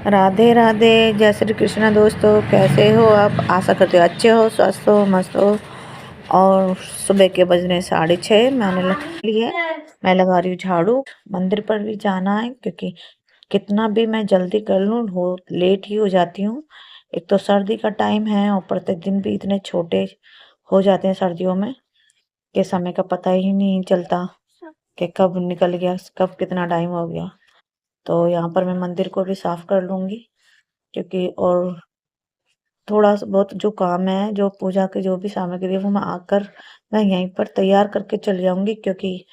राधे राधे, जय श्री कृष्ण दोस्तों। कैसे हो आप? आशा करते हो अच्छे हो, स्वस्थ हो, मस्त हो। और सुबह के बजने 6:30 मैंने ली है। मैं लगा रही हूँ झाड़ू। मंदिर पर भी जाना है क्योंकि कितना भी मैं जल्दी कर लूँ हो लेट ही हो जाती हूँ। एक तो सर्दी का टाइम है और प्रत्येक दिन भी इतने छोटे हो जाते हैं सर्दियों में कि समय का पता ही नहीं चलता कि कब निकल गया, कब कितना टाइम हो गया। तो यहाँ पर मैं मंदिर को भी साफ कर लूँगी क्योंकि और थोड़ा बहुत जो काम है, जो पूजा की जो भी सामग्री है वो मैं यहीं पर तैयार करके चली जाऊँगी क्योंकि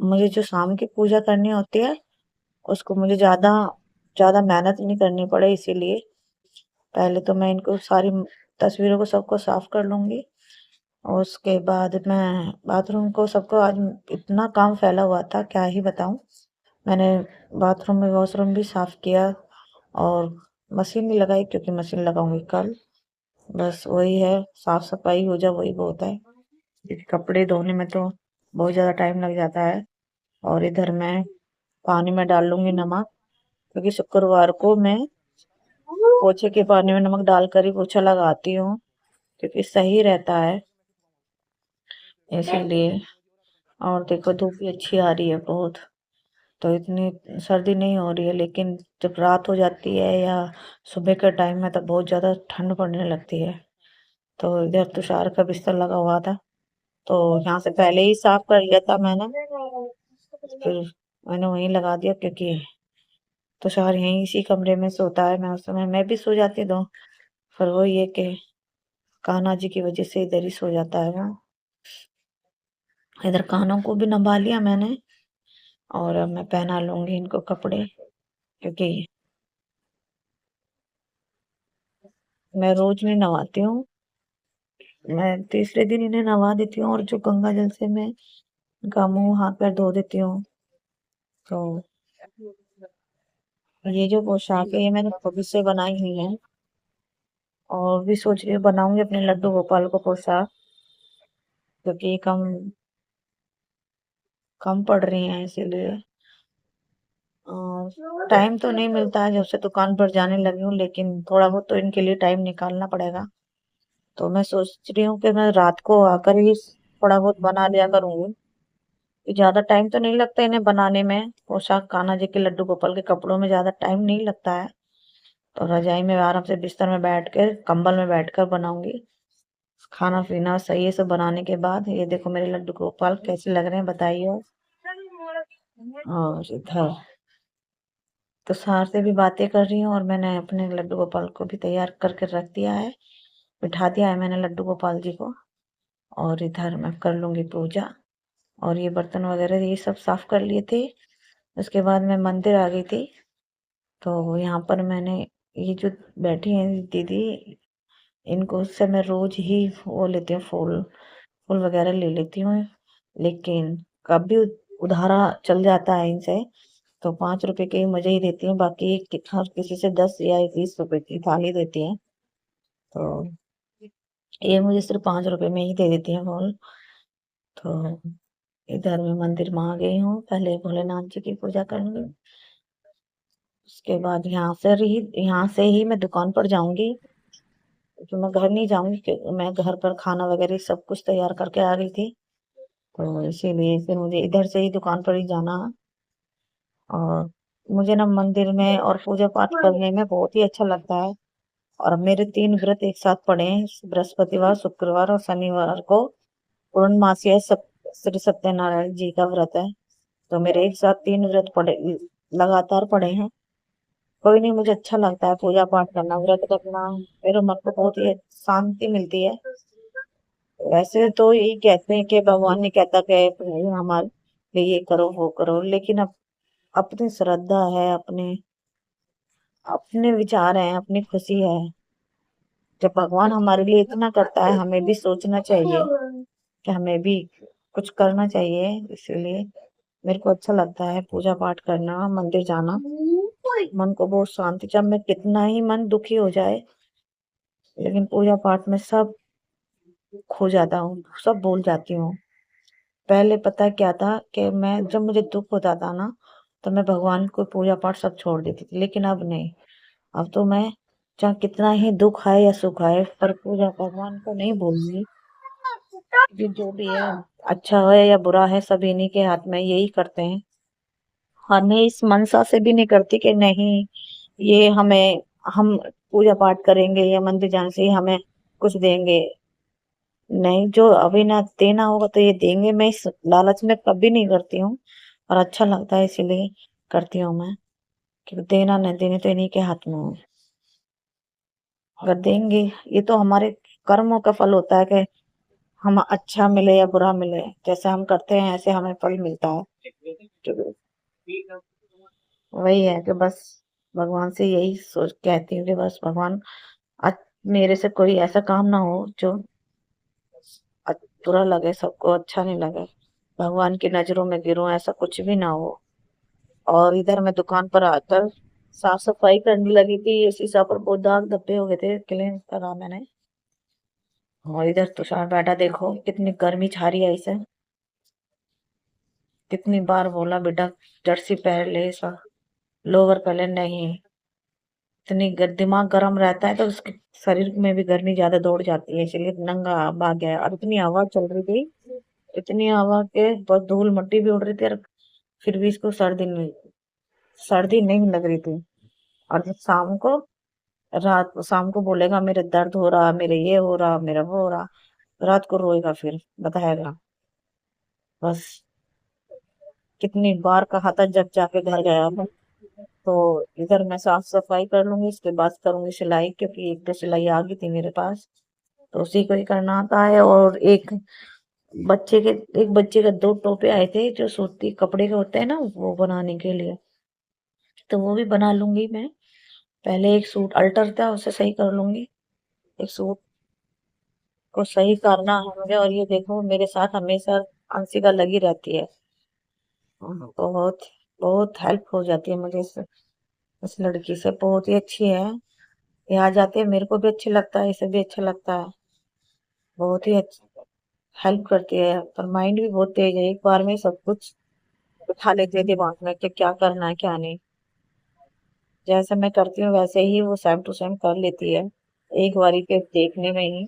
मुझे जो शाम की पूजा करनी होती है उसको मुझे ज़्यादा मेहनत नहीं करनी पड़े, इसीलिए पहले तो मैं इनको सारी तस्वीरों को सबको साफ कर लूँगी। और उसके बाद मैं बाथरूम को सबको आज इतना काम फैला हुआ था क्या ही बताऊँ। मैंने बाथरूम में वॉशरूम भी साफ किया और मशीन नहीं लगाई क्योंकि मशीन लगाऊंगी कल। बस वही है, साफ सफाई हो जाए वही बहुत है क्योंकि कपड़े धोने में तो बहुत ज़्यादा टाइम लग जाता है। और इधर मैं पानी में डाल लूंगी नमक क्योंकि शुक्रवार को मैं पोछे के पानी में नमक डालकर ही पोछा लगाती हूँ क्योंकि सही रहता है इसीलिए। और देखो धूप भी अच्छी आ रही है बहुत, तो इतनी सर्दी नहीं हो रही है, लेकिन जब रात हो जाती है या सुबह के टाइम में तो बहुत ज़्यादा ठंड पड़ने लगती है। तो इधर तुषार का बिस्तर लगा हुआ था तो यहाँ से पहले ही साफ कर लिया था मैंने, फिर मैंने वहीं लगा दिया क्योंकि तुषार यहीं इसी कमरे में सोता है। मैं उस समय मैं भी सो जाती हूँ, फिर वो ये कि कान्हा जी की वजह से इधर ही सो जाता है वो। इधर कानों को भी नबा लिया मैंने और अब मैं पहना लूंगी इनको कपड़े क्योंकि मैं रोज नहीं नवाती हूँ, मैं तीसरे दिन इन्हें नवा देती हूँ और जो गंगा जल से मैं इनका मुंह हाथ पैर धो देती हूँ। तो ये जो पोशाक है ये मैंने खुद से बनाई हुई है और भी सोच रही हूँ बनाऊंगी अपने लड्डू गोपाल को पोशाक क्योंकि कम पड़ रही हैं इसीलिए। और टाइम तो नहीं मिलता है जब से दुकान पर जाने लगी हूँ, लेकिन थोड़ा बहुत तो इनके लिए टाइम निकालना पड़ेगा। तो मैं सोच रही हूँ कि मैं रात को आकर ही थोड़ा बहुत बना लिया करूंगी। ज्यादा टाइम तो नहीं लगता इन्हें बनाने में, पोशाक कान्हा जी के लड्डू गोपाल के कपड़ों में ज्यादा टाइम नहीं लगता है। तो रजाई में आराम से बिस्तर में बैठ कर कंबल में बैठकर बनाऊंगी। खाना पीना सही है सब बनाने के बाद। ये देखो मेरे लड्डू गोपाल कैसे लग रहे हैं बताइए। और इधर तुषार से भी बातें कर रही हूँ और मैंने अपने लड्डू गोपाल को भी तैयार करके रख दिया है, बिठा दिया है मैंने लड्डू गोपाल जी को। और इधर मैं कर लूंगी पूजा और ये बर्तन वगैरह ये सब साफ कर लिए थे। उसके बाद मैं मंदिर आ गई थी। तो यहाँ पर मैंने ये जो बैठी हैं दीदी, इनको उससे मैं रोज ही वो लेती हूँ, फूल फूल वगैरह ले लेती हूँ। लेकिन कभी उधारा चल जाता है इनसे तो 5 रुपए के मुझे ही देती हूँ, बाकी हर किसी से 10 या 20 रुपए की थाली देती हैं। तो ये मुझे सिर्फ 5 रुपए में ही दे देती है फूल। तो इधर मैं मंदिर में आ गई हूँ, पहले भोलेनाथ जी की पूजा करूंगी। उसके बाद यहाँ से ही मैं दुकान पर जाऊंगी क्योंकि मैं घर नहीं जाऊंगी क्योंकि मैं घर पर खाना वगैरह सब कुछ तैयार करके आ गई थी। तो इसीलिए फिर मुझे इधर से ही दुकान पर ही जाना है। और मुझे ना मंदिर में और पूजा पाठ करने में बहुत ही अच्छा लगता है। और मेरे 3 व्रत एक साथ पड़े हैं, बृहस्पतिवार, शुक्रवार और शनिवार को पूर्णमासी है, श्री सत्यनारायण जी का व्रत है। तो मेरे एक साथ 3 व्रत पड़े, लगातार पड़े हैं। कोई नहीं, मुझे अच्छा लगता है पूजा पाठ करना, व्रत करना। मेरे मन को बहुत ही शांति मिलती है। वैसे तो यही कहते हैं कि भगवान ने कहता कि भाई हमारे लिए ये करो वो करो, लेकिन अब अपनी श्रद्धा है, अपने अपने विचार हैं, अपनी खुशी है। जब भगवान हमारे लिए इतना करता है हमें भी सोचना चाहिए कि हमें भी कुछ करना चाहिए। इसलिए मेरे को अच्छा लगता है पूजा पाठ करना, मंदिर जाना। मन को बहुत शांति, जब मैं कितना ही मन दुखी हो जाए लेकिन पूजा पाठ में सब खो जाता हूँ, सब भूल जाती हूँ। पहले पता क्या था कि मैं जब मुझे दुख होता था ना तो मैं भगवान को पूजा पाठ सब छोड़ देती थी, लेकिन अब नहीं। अब तो मैं चाहे कितना ही दुख आए या सुख आए, पर पूजा भगवान को नहीं भूलूंगी। कि जो भी है, अच्छा है या बुरा है, सब इन्हीं के हाथ में, यही करते हैं। हाँ, मैं इस मनसा से भी नहीं करती कि नहीं ये हमें, हम पूजा पाठ करेंगे या मंदिर जाने से ही हमें कुछ देंगे। नहीं, जो अभी ना देना होगा तो ये देंगे, मैं इस लालच में कभी नहीं करती हूँ। और अच्छा लगता है इसीलिए करती हूँ मैं, कि देना नहीं देने तो इन्हीं के हाथ में है। अगर देंगे, ये तो हमारे कर्मों का फल होता है कि हम अच्छा मिले या बुरा मिले, जैसे हम करते हैं ऐसे हमें फल मिलता है। तो वही है कि बस भगवान से यही सोच कहती हूँ कि बस भगवान, मेरे से कोई ऐसा काम ना हो जो बुरा लगे, सबको अच्छा नहीं लगे, भगवान की नजरों में गिरूं, ऐसा कुछ भी ना हो। और इधर मैं दुकान पर आकर साफ सफाई करने लगी थी, शीशा पर बहुत दाग धब्बे हो गए थे, क्लीन करा मैंने। और इधर तुषार बैठा, देखो कितनी गर्मी छा रही है इसे। कितनी बार बोला बेटा जर्सी पहन ले, ऐसा लोअर पहले, नहीं। इतनी दिमाग गर्म रहता है तो उसके शरीर में भी गर्मी ज्यादा दौड़ जाती है, इसलिए नंगा भाग गया। और इतनी हवा चल रही थी, इतनी हवा के बहुत धूल मट्टी भी उड़ रही थी, और फिर भी इसको सर्दी नहीं लग रही थी। और जब रात को शाम को बोलेगा मेरे दर्द हो रहा, मेरे ये हो रहा, मेरा वो हो रहा, रात को रोएगा, फिर बताएगा। बस कितनी बार कहा था जब जाके घर गया मैं। तो इधर मैं साफ सफाई कर लूंगी, इसके बाद करूंगी सिलाई, क्योंकि एक तो सिलाई आ गई थी मेरे पास, तो उसी को ही करना आता है। और बच्चे के एक बच्चे के 2 टोपे आए थे जो सूती कपड़े के होते हैं ना, वो बनाने के लिए, तो वो भी बना लूंगी मैं। पहले एक सूट अल्टर था, उसे सही कर लूंगी। एक सूट को सही करना है मुझे। और ये देखो मेरे साथ हमेशा अंशिका लगी रहती है। तो बहुत बहुत हेल्प हो जाती है मुझे इस लड़की से, बहुत ही अच्छी है। ये आ जाती है, मेरे को भी अच्छा लगता है, इसे भी अच्छा लगता है। बहुत ही अच्छा हेल्प करती है, पर माइंड भी बहुत तेज है, एक बार में सब कुछ उठा लेती है दिमाग में कि क्या करना है क्या नहीं। जैसे मैं करती हूँ वैसे ही वो सेम टू सेम कर लेती है, एक बारी के देखने में ही।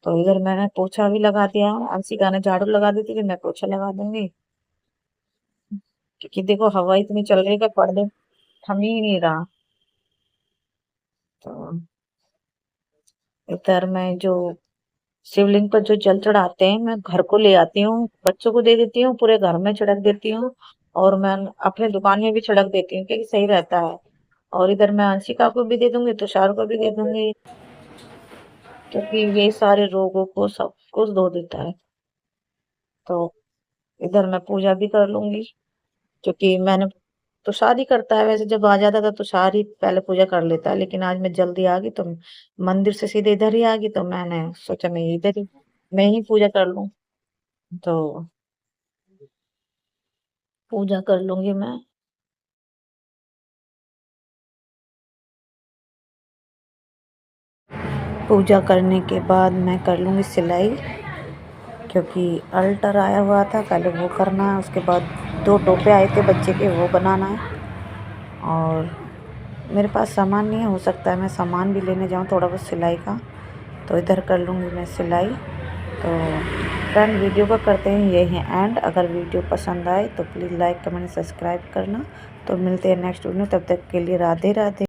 तो इधर मैंने पोछा भी लगा दिया, अंशिका ने झाड़ू लगा दी थी कि मैं पोछा लगा दूंगी। क्योंकि देखो हवा इतनी चल रही है कि पर्दे थम ही नहीं रहा। तो इधर मैं जो शिवलिंग पर जो जल चढ़ाते हैं, मैं घर को ले आती हूँ, बच्चों को दे देती हूँ, पूरे घर में छिड़क देती हूँ। और मैं अपने दुकान में भी छिड़क देती हूँ, क्योंकि सही रहता है। और इधर मैं अंशिका को भी दे दूंगी, तुषार को भी दे दूंगी, क्योंकि ये सारे रोगों को सब कुछ धो देता है। तो इधर मैं पूजा भी कर लूंगी, क्योंकि मैंने तुषार ही करता है वैसे, जब आ जाता था तुषार ही पहले पूजा कर लेता है, लेकिन आज मैं जल्दी आ गई तो मंदिर से सीधे इधर ही आ गई, तो मैंने सोचा मैं ही पूजा कर लूं। तो पूजा कर लूंगी मैं। पूजा करने के बाद मैं कर लूंगी सिलाई, क्योंकि अल्टर आया हुआ था, पहले वो करना है, उसके बाद 2 टोपे आए थे बच्चे के, वो बनाना है। और मेरे पास सामान नहीं है, हो सकता है मैं सामान भी लेने जाऊँ थोड़ा बहुत सिलाई का, तो इधर कर लूँगी मैं सिलाई। तो फ्रेंड, वीडियो को करते हैं ये है एंड। अगर वीडियो पसंद आए तो प्लीज़ लाइक कमेंट सब्सक्राइब करना। तो मिलते हैं नेक्स्ट वीडियो, तब तक के लिए राधे राधे।